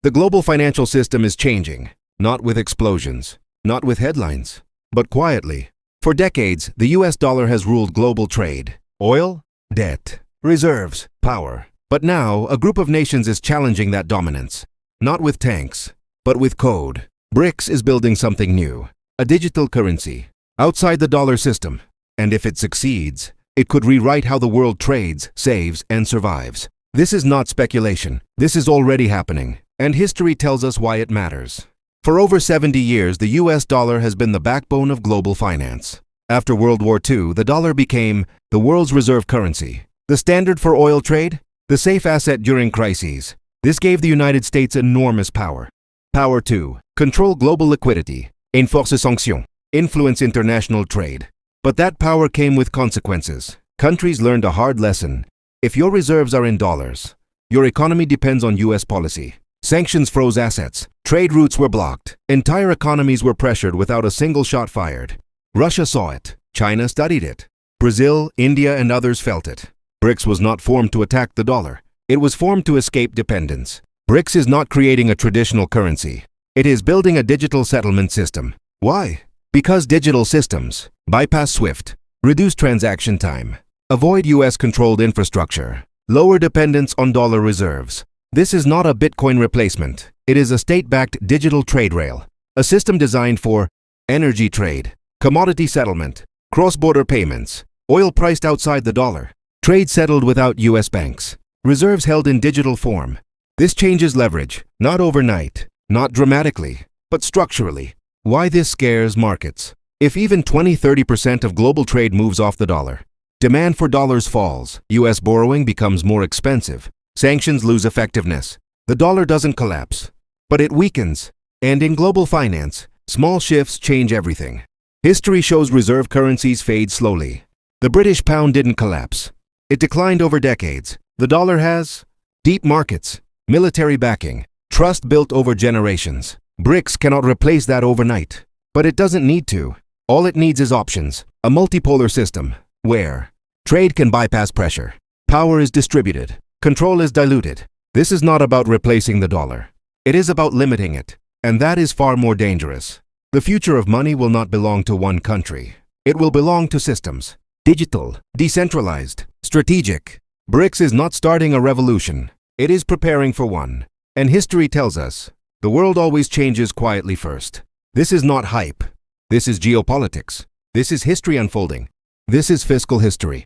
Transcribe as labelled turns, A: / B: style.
A: The global financial system is changing, not with explosions, not with headlines, but quietly. For decades, the US dollar has ruled global trade, oil, debt, reserves, power. But now, a group of nations is challenging that dominance. Not with tanks, but with code. BRICS is building something new, a digital currency, outside the dollar system. And if it succeeds, it could rewrite how the world trades, saves, and survives. This is not speculation. This is already happening. And history tells us why it matters. For over 70 years, the US dollar has been the backbone of global finance. After World War II, the dollar became the world's reserve currency, the standard for oil trade, the safe asset during crises. This gave the United States enormous power. Power to control global liquidity, enforcer sanctions, influence international trade. But that power came with consequences. Countries learned a hard lesson. If your reserves are in dollars, your economy depends on US policy. Sanctions froze assets, trade routes were blocked, entire economies were pressured without a single shot fired. Russia saw it, China studied it, Brazil, India, and others felt it. BRICS was not formed to attack the dollar. It was formed to escape dependence. BRICS is not creating a traditional currency. It is building a digital settlement system. Why? Because digital systems bypass SWIFT, reduce transaction time, avoid US-controlled infrastructure, lower dependence on dollar reserves. This is not a Bitcoin replacement. It is a state-backed digital trade rail, a system designed for energy trade, commodity settlement, cross-border payments, oil priced outside the dollar, trade settled without US banks, reserves held in digital form. This changes leverage, not overnight, not dramatically, but structurally. Why this scares markets? If even 20–30% of global trade moves off the dollar, demand for dollars falls, US borrowing becomes more expensive, sanctions lose effectiveness. The dollar doesn't collapse, but it weakens. And in global finance, small shifts change everything. History shows reserve currencies fade slowly. The British pound didn't collapse. It declined over decades. The dollar has deep markets, military backing, trust built over generations. BRICS cannot replace that overnight, but it doesn't need to. All it needs is options, a multipolar system where trade can bypass pressure, power is distributed, control is diluted. This is not about replacing the dollar. It is about limiting it, and that is far more dangerous. The future of money will not belong to one country. It will belong to systems. Digital, decentralized, strategic. BRICS is not starting a revolution. It is preparing for one. And history tells us, the world always changes quietly first. This is not hype. This is geopolitics. This is history unfolding. This is fiscal history.